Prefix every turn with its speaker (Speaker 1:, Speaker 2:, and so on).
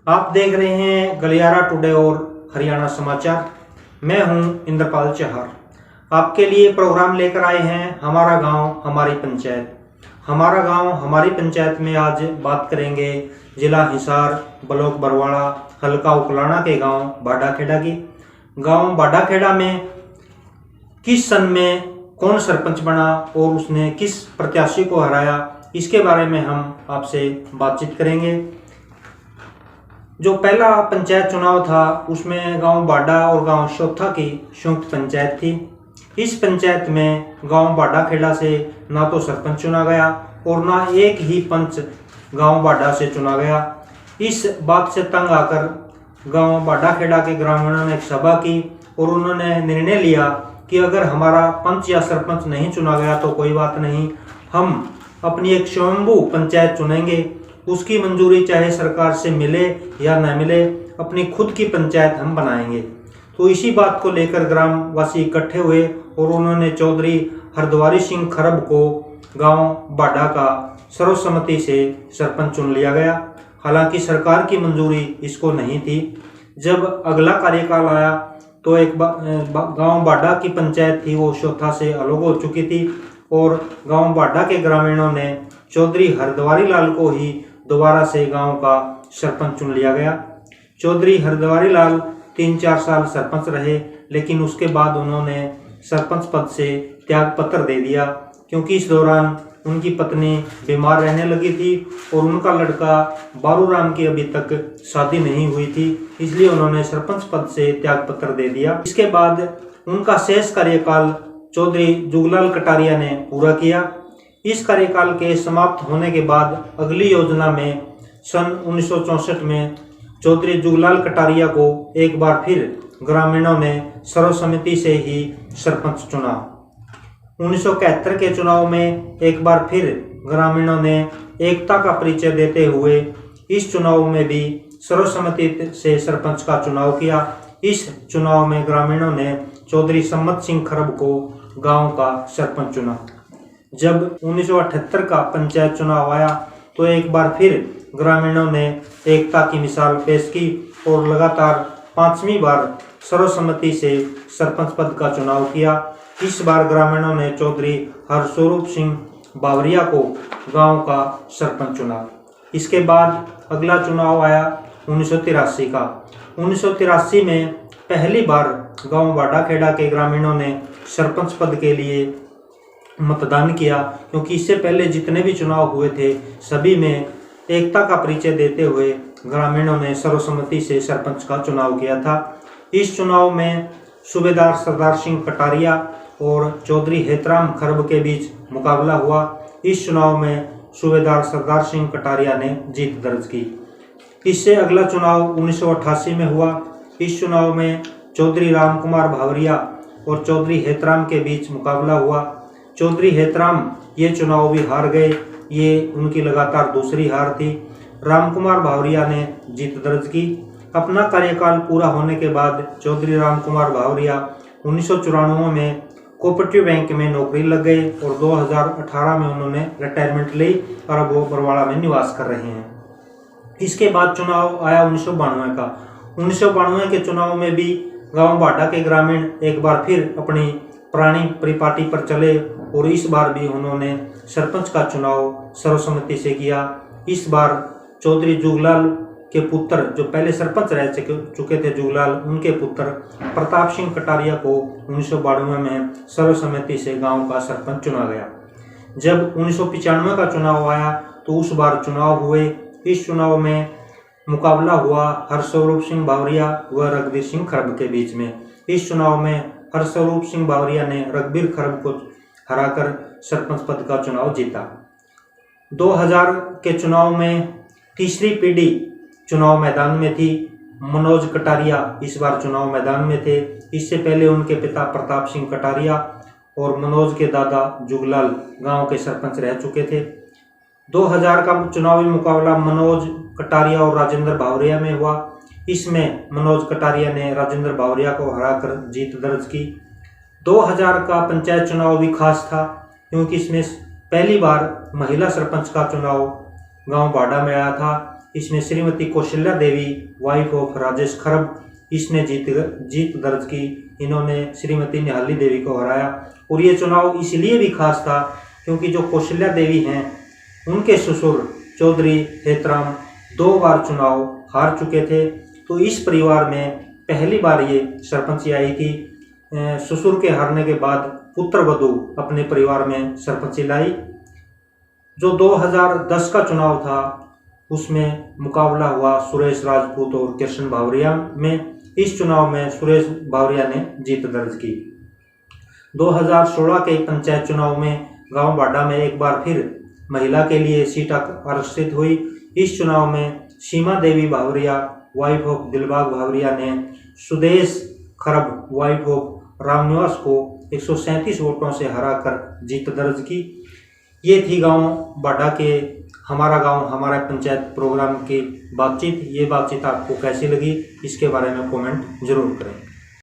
Speaker 1: आप देख रहे हैं गलियारा टुडे और हरियाणा समाचार। मैं हूं इंद्रपाल चहर। आपके लिए प्रोग्राम लेकर आए हैं हमारा गांव हमारी पंचायत। हमारा गांव हमारी पंचायत में आज बात करेंगे जिला हिसार, ब्लॉक बरवाड़ा, हल्का उकलाना के गांव बाडाखेड़ा की। गांव बाडाखेड़ा में किस सन में कौन सरपंच बना और उसने किस प्रत्याशी को हराया, इसके बारे में हम आपसे बातचीत करेंगे। जो पहला पंचायत चुनाव था उसमें गांव बाडा और गांव शोथा की संयुक्त पंचायत थी। इस पंचायत में गांव बाडाखेड़ा से ना तो सरपंच चुना गया और ना एक ही पंच गांव बाडा से चुना गया। इस बात से तंग आकर गांव बाडाखेड़ा के ग्रामीणों ने एक सभा की और उन्होंने निर्णय लिया कि अगर हमारा पंच या सरपंच नहीं चुना गया तो कोई बात नहीं, हम अपनी एक स्वयंभू पंचायत चुनेंगे। उसकी मंजूरी चाहे सरकार से मिले या न मिले, अपनी खुद की पंचायत हम बनाएंगे। तो इसी बात को लेकर ग्रामवासी इकट्ठे हुए और उन्होंने चौधरी हरद्वारी सिंह खरब को गांव बाडा का सर्वसम्मति से सरपंच चुन लिया गया। हालांकि सरकार की मंजूरी इसको नहीं थी। जब अगला कार्यकाल आया तो एक गांव बाडा की पंचायत थी वो शोथा से अलग हो चुकी थी और गांव बाडा के ग्रामीणों ने चौधरी हरद्वारी लाल को ही दोबारा से गांव का सरपंच चुन लिया गया। चौधरी हरद्वारी लाल 3-4 साल सरपंच रहे, लेकिन उसके बाद उन्होंने सरपंच पद से त्याग पत्र दे दिया क्योंकि इस दौरान उनकी पत्नी बीमार रहने लगी थी और उनका लड़का बारूराम की अभी तक शादी नहीं हुई थी, इसलिए उन्होंने सरपंच पद से त्याग पत्र दे दिया। इसके बाद उनका शेष कार्यकाल चौधरी जुगलाल कटारिया ने पूरा किया। इस कार्यकाल के समाप्त होने के बाद अगली योजना में सन 1964 में चौधरी जुगलाल कटारिया को एक बार फिर ग्रामीणों ने सर्वसम्मति से ही सरपंच चुना। 1971 के चुनाव में एक बार फिर ग्रामीणों ने एकता का परिचय देते हुए इस चुनाव में भी सर्वसम्मति से सरपंच का चुनाव किया। इस चुनाव में ग्रामीणों ने चौधरी सम्मत सिंह खरब को गांव का सरपंच चुना। जब 1978 का पंचायत चुनाव आया तो एक बार फिर ग्रामीणों ने एकता की मिसाल पेश की और लगातार 5वीं बार सर्वसम्मति से सरपंच पद का चुनाव किया। इस बार ग्रामीणों ने चौधरी हरस्वरूप सिंह बावरिया को गांव का सरपंच चुना। इसके बाद अगला चुनाव आया 1983 का। 1983 में पहली बार गांव बाडाखेड़ा के ग्रामीणों ने सरपंच पद के लिए मतदान किया क्योंकि इससे पहले जितने भी चुनाव हुए थे सभी में एकता का परिचय देते हुए ग्रामीणों ने सर्वसम्मति से सरपंच का चुनाव किया था। इस चुनाव में सूबेदार सरदार सिंह कटारिया और चौधरी हेतराम खरब के बीच मुकाबला हुआ। इस चुनाव में सूबेदार सरदार सिंह कटारिया ने जीत दर्ज की। इससे अगला चुनाव 1988 में हुआ। इस चुनाव में चौधरी राम कुमार भावरिया और चौधरी हेतराम के बीच मुकाबला हुआ। चौधरी हेतराम ये चुनाव भी हार गए, ये उनकी लगातार दूसरी हार थी। राम कुमार भावरिया ने जीत दर्ज की। अपना कार्यकाल पूरा होने के बाद चौधरी राम कुमार भावरिया 1994 में कोऑपरेटिव बैंक में नौकरी लग गए और 2018 में उन्होंने रिटायरमेंट ली और अब वो बरवाड़ा में निवास कर रहे हैं। इसके बाद चुनाव आया 1992 का। 1992 के चुनाव में भी गांव बाडा के ग्रामीण एक बार फिर अपनी पुरानी परिपाटी पर चले और इस बार भी उन्होंने सरपंच का चुनाव सर्वसम्मति से किया। इस बार चौधरी जुगलाल के पुत्र जो पहले सरपंच रह चुके थे जुगलाल, उनके पुत्र प्रताप सिंह कटारिया को 1992 में सर्वसम्मति से गांव का सरपंच चुना गया। जब 1995 का चुनाव आया तो उस बार चुनाव हुए। इस चुनाव में मुकाबला हुआ हरस्वरूप सिंह बावरिया व रघुवीर सिंह खरब के बीच में। इस चुनाव में हरस्वरूप सिंह बावरिया ने रघुवीर खरब को हराकर सरपंच पद का चुनाव जीता। 2000 के चुनाव में तीसरी पीढ़ी चुनाव मैदान में थी। मनोज कटारिया इस बार चुनाव मैदान में थे। इससे पहले उनके पिता प्रताप सिंह कटारिया और मनोज के दादा जुगलाल गांव के सरपंच रह चुके थे। 2000 का चुनावी मुकाबला मनोज कटारिया और राजेंद्र भावरिया में हुआ। इसमें मनोज कटारिया ने राजेंद्र भावरिया को हराकर जीत दर्ज की। 2000 का पंचायत चुनाव भी खास था क्योंकि इसमें पहली बार महिला सरपंच का चुनाव गांव बाडा में आया था। इसमें श्रीमती कौशल्या देवी वाइफ ऑफ राजेश खरब, इसने जीत दर्ज की। इन्होंने श्रीमती निहाली देवी को हराया। और ये चुनाव इसलिए भी खास था क्योंकि जो कौशल्या देवी हैं उनके ससुर चौधरी हेतराम 2 बार चुनाव हार चुके थे। तो इस परिवार में पहली बार ये सरपंची आई थी। ससुर के हारने के बाद पुत्र वधू अपने परिवार में सरपंची लाई। जो 2010 का चुनाव था उसमें मुकाबला हुआ सुरेश राजपूत और कृष्ण भावरिया में। इस चुनाव में सुरेश भावरिया ने जीत दर्ज की। 2016 के पंचायत चुनाव में गांव बाडा में एक बार फिर महिला के लिए सीट आरक्षित हुई। इस चुनाव में सीमा देवी भावरिया वाइफ ऑफ दिलबाग भावरिया ने सुदेश खरब वाइफ ऑफ रामनिवास को 137 वोटों से हराकर जीत दर्ज की। ये थी गांव बाडा के हमारा गांव हमारा पंचायत प्रोग्राम की बातचीत। ये बातचीत आपको कैसी लगी इसके बारे में कमेंट जरूर करें।